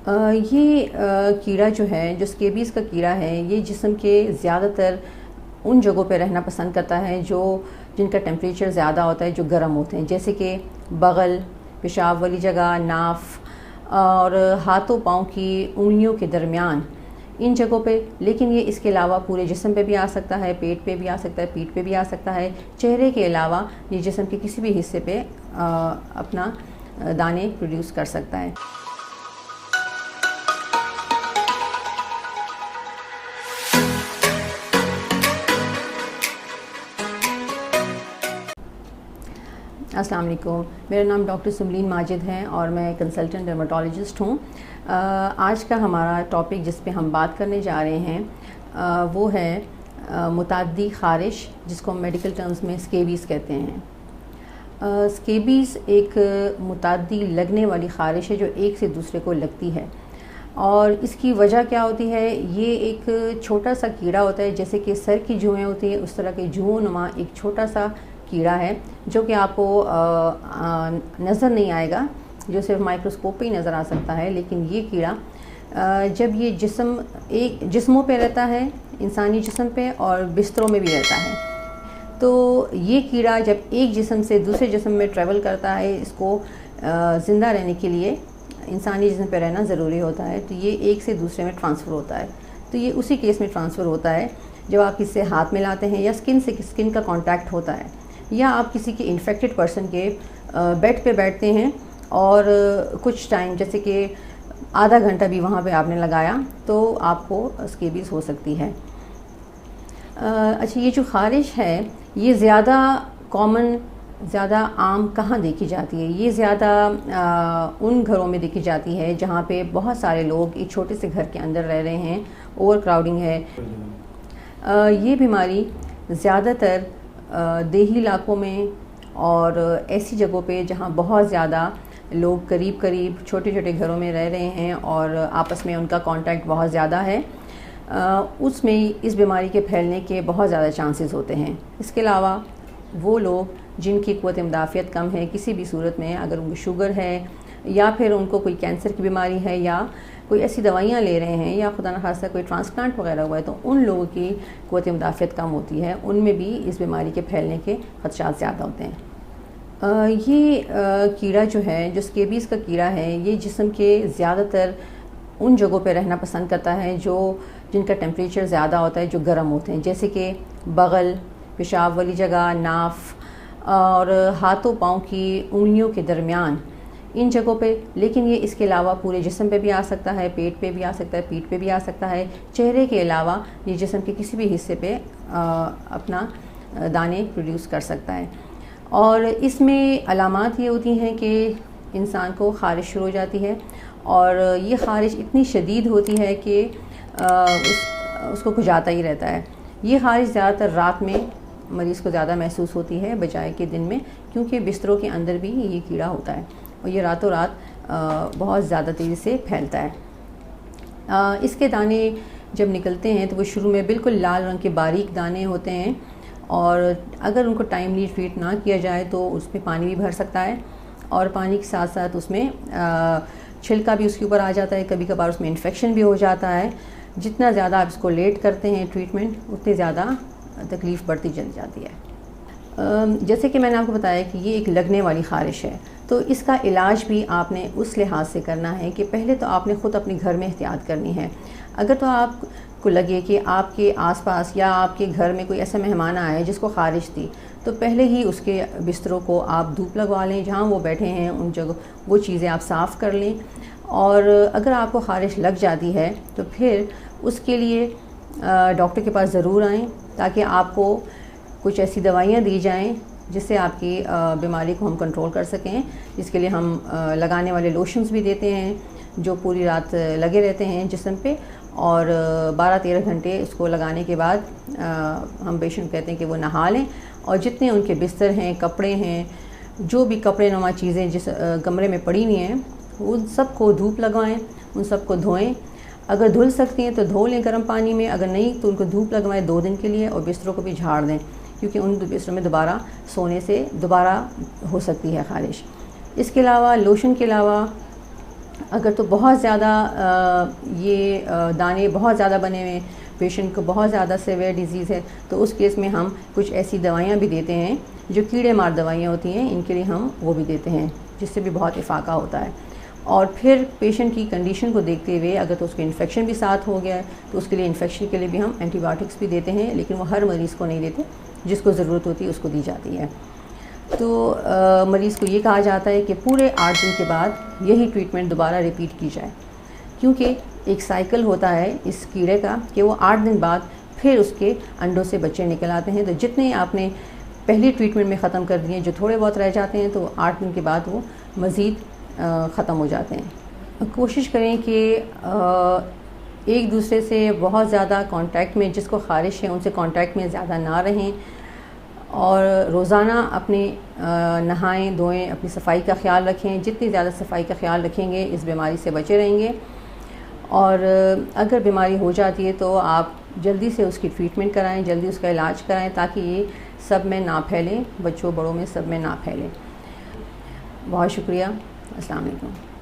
یہ کیڑا جو ہے، جو اسکیبیز کا کیڑا ہے، یہ جسم کے زیادہ تر ان جگہوں پہ رہنا پسند کرتا ہے جن کا ٹیمپریچر زیادہ ہوتا ہے، جو گرم ہوتے ہیں، جیسے کہ بغل، پیشاب والی جگہ، ناف اور ہاتھوں پاؤں کی انگلیوں کے درمیان، ان جگہوں پہ۔ لیکن یہ اس کے علاوہ پورے جسم پہ بھی آ سکتا ہے، پیٹ پہ بھی آ سکتا ہے، پیٹھ پہ بھی آ سکتا ہے۔ چہرے کے علاوہ یہ جسم کے کسی بھی حصے پہ اپنا دانے پروڈیوس کر سکتا ہے۔ السلام علیکم، میرا نام ڈاکٹر سملین ماجد ہے اور میں کنسلٹنٹ ڈرماٹولوجسٹ ہوں۔ آج کا ہمارا ٹاپک جس پہ ہم بات کرنے جا رہے ہیں وہ ہے متعدی خارش، جس کو ہم میڈیکل ٹرمز میں اسکیبیز کہتے ہیں۔ اسکیبیز ایک متعدی لگنے والی خارش ہے جو ایک سے دوسرے کو لگتی ہے، اور اس کی وجہ کیا ہوتی ہے؟ یہ ایک چھوٹا سا کیڑا ہوتا ہے، جیسے کہ سر کی جوئیں ہوتی ہیں، اس طرح کے جوؤں نما ایک چھوٹا سا کیڑا ہے جو کہ آپ کو نظر نہیں آئے گا، جو صرف مائکروسکوپ پہ ہی نظر آ سکتا ہے۔ لیکن یہ کیڑا جب یہ جسموں پہ رہتا ہے، انسانی جسم پہ اور بستروں میں بھی رہتا ہے، تو یہ کیڑا جب ایک جسم سے دوسرے جسم میں ٹریول کرتا ہے، اس کو زندہ رہنے کے لیے انسانی جسم پہ رہنا ضروری ہوتا ہے، تو یہ ایک سے دوسرے میں ٹرانسفر ہوتا ہے۔ تو یہ اسی کیس میں ٹرانسفر ہوتا ہے جب آپ کسی سے ہاتھ ملاتے ہیں، یا اسکن سے اسکن کا کانٹیکٹ ہوتا ہے، یا آپ کسی کے انفیکٹڈ پرسن کے بیڈ پہ بیٹھتے ہیں اور کچھ ٹائم جیسے کہ آدھا گھنٹہ بھی وہاں پہ آپ نے لگایا، تو آپ کو اسکیبیز ہو سکتی ہے۔ اچھا، یہ جو خارش ہے یہ زیادہ کامن، زیادہ عام کہاں دیکھی جاتی ہے؟ یہ زیادہ ان گھروں میں دیکھی جاتی ہے جہاں پہ بہت سارے لوگ ایک چھوٹے سے گھر کے اندر رہ رہے ہیں، اوور کراؤڈنگ ہے۔ یہ بیماری زیادہ تر دیہی علاقوں میں اور ایسی جگہوں پہ جہاں بہت زیادہ لوگ قریب چھوٹے چھوٹے گھروں میں رہ رہے ہیں اور آپس میں ان کا کانٹیکٹ بہت زیادہ ہے، اس میں اس بیماری کے پھیلنے کے بہت زیادہ چانسز ہوتے ہیں۔ اس کے علاوہ وہ لوگ جن کی قوت مدافعت کم ہے، کسی بھی صورت میں اگر ان کو شوگر ہے یا پھر ان کو کوئی کینسر کی بیماری ہے یا کوئی ایسی دوائیاں لے رہے ہیں یا خدا نخواستہ کوئی ٹرانسپلانٹ وغیرہ ہوا ہے، تو ان لوگوں کی قوت مدافعت کم ہوتی ہے، ان میں بھی اس بیماری کے پھیلنے کے خدشات زیادہ ہوتے ہیں۔ یہ کیڑا جو ہے، جو اسکیبیز کا کیڑا ہے، یہ جسم کے زیادہ تر ان جگہوں پہ رہنا پسند کرتا ہے جن کا ٹیمپریچر زیادہ ہوتا ہے، جو گرم ہوتے ہیں، جیسے کہ بغل، پیشاب والی جگہ، ناف اور ہاتھوں پاؤں کی انگلیوں کے درمیان، ان جگہوں پہ۔ لیکن یہ اس کے علاوہ پورے جسم پہ بھی آ سکتا ہے، پیٹ پہ بھی آ سکتا ہے، پیٹھ پہ بھی آ سکتا ہے۔ چہرے کے علاوہ یہ جسم کے کسی بھی حصے پہ اپنا دانے پروڈیوس کر سکتا ہے، اور اس میں علامات یہ ہوتی ہیں کہ انسان کو خارش شروع ہو جاتی ہے، اور یہ خارش اتنی شدید ہوتی ہے کہ اس کو کھجاتا ہی رہتا ہے۔ یہ خارش زیادہ تر رات میں مریض کو زیادہ محسوس ہوتی ہے بجائے کہ دن میں، کیونکہ بستروں کے اندر بھی یہ کیڑا ہوتا ہے اور یہ راتوں رات بہت زیادہ تیزی سے پھیلتا ہے۔ اس کے دانے جب نکلتے ہیں تو وہ شروع میں بالکل لال رنگ کے باریک دانے ہوتے ہیں، اور اگر ان کو ٹائملی ٹریٹ نہ کیا جائے تو اس میں پانی بھی بھر سکتا ہے، اور پانی کے ساتھ ساتھ اس میں چھلکا بھی اس کے اوپر آ جاتا ہے، کبھی کبھار اس میں انفیکشن بھی ہو جاتا ہے۔ جتنا زیادہ آپ اس کو لیٹ کرتے ہیں ٹریٹمنٹ، اتنی زیادہ تکلیف بڑھتی چلی جاتی ہے۔ جیسے کہ میں نے آپ کو بتایا کہ یہ ایک لگنے والی خارش ہے، تو اس کا علاج بھی آپ نے اس لحاظ سے کرنا ہے کہ پہلے تو آپ نے خود اپنے گھر میں احتیاط کرنی ہے۔ اگر تو آپ کو لگے کہ آپ کے آس پاس یا آپ کے گھر میں کوئی ایسا مہمان آیا ہے جس کو خارش تھی، تو پہلے ہی اس کے بستروں کو آپ دھوپ لگوا لیں، جہاں وہ بیٹھے ہیں ان جگہ وہ چیزیں آپ صاف کر لیں، اور اگر آپ کو خارش لگ جاتی ہے تو پھر اس کے لیے ڈاکٹر کے پاس ضرور آئیں، تاکہ آپ کو کچھ ایسی دوائیاں دی جائیں جس سے آپ کی بیماری کو ہم کنٹرول کر سکیں۔ اس کے لیے ہم لگانے والے لوشنز بھی دیتے ہیں جو پوری رات لگے رہتے ہیں جسم پہ، اور 12-13 گھنٹے اس کو لگانے کے بعد ہم پیشنٹ کہتے ہیں کہ وہ نہا لیں، اور جتنے ان کے بستر ہیں، کپڑے ہیں، جو بھی کپڑے نما چیزیں جس کمرے میں پڑی ہوئی ہیں، ان سب کو دھوپ لگوائیں، ان سب کو دھوئیں۔ اگر دھل سکتی ہیں تو دھو لیں گرم پانی میں، اگر نہیں تو ان کو دھوپ لگوائیں 2 دن کے لیے، اور بستروں کو بھی جھاڑ دیں، کیونکہ ان بستروں میں دوبارہ سونے سے دوبارہ ہو سکتی ہے خارش۔ اس کے علاوہ لوشن کے علاوہ اگر تو بہت زیادہ یہ دانے بہت زیادہ بنے ہوئے، پیشنٹ کو بہت زیادہ سیویئر ڈیزیز ہے، تو اس کیس میں ہم کچھ ایسی دوائیاں بھی دیتے ہیں جو کیڑے مار دوائیاں ہوتی ہیں، ان کے لیے ہم وہ بھی دیتے ہیں، جس سے بھی بہت افاقہ ہوتا ہے۔ اور پھر پیشنٹ کی کنڈیشن کو دیکھتے ہوئے اگر تو اس کو انفیکشن بھی ساتھ ہو گیا ہے تو اس کے لیے انفیکشن کے لیے بھی ہم اینٹی بایوٹکس بھی دیتے ہیں، لیکن وہ ہر مریض کو نہیں دیتے، جس کو ضرورت ہوتی ہے اس کو دی جاتی ہے۔ تو مریض کو یہ کہا جاتا ہے کہ پورے 8 دن کے بعد یہی ٹریٹمنٹ دوبارہ ریپیٹ کی جائے، کیونکہ ایک سائیکل ہوتا ہے اس کیڑے کا کہ وہ 8 دن بعد پھر اس کے انڈوں سے بچے نکل آتے ہیں۔ تو جتنے آپ نے پہلی ٹریٹمنٹ میں ختم کر دیے، جو تھوڑے بہت رہ جاتے ہیں، تو 8 دن کے بعد وہ مزید ختم ہو جاتے ہیں۔ کوشش کریں کہ ایک دوسرے سے بہت زیادہ کانٹیکٹ میں، جس کو خارش ہے ان سے کانٹیکٹ میں زیادہ نہ رہیں، اور روزانہ اپنے نہائیں دھوئیں، اپنی صفائی کا خیال رکھیں۔ جتنی زیادہ صفائی کا خیال رکھیں گے اس بیماری سے بچے رہیں گے، اور اگر بیماری ہو جاتی ہے تو آپ جلدی سے اس کی ٹریٹمنٹ کرائیں، جلدی اس کا علاج کرائیں، تاکہ یہ سب میں نہ پھیلیں، بچوں بڑوں میں سب میں نہ پھیلیں۔ بہت شکریہ، السلام علیکم۔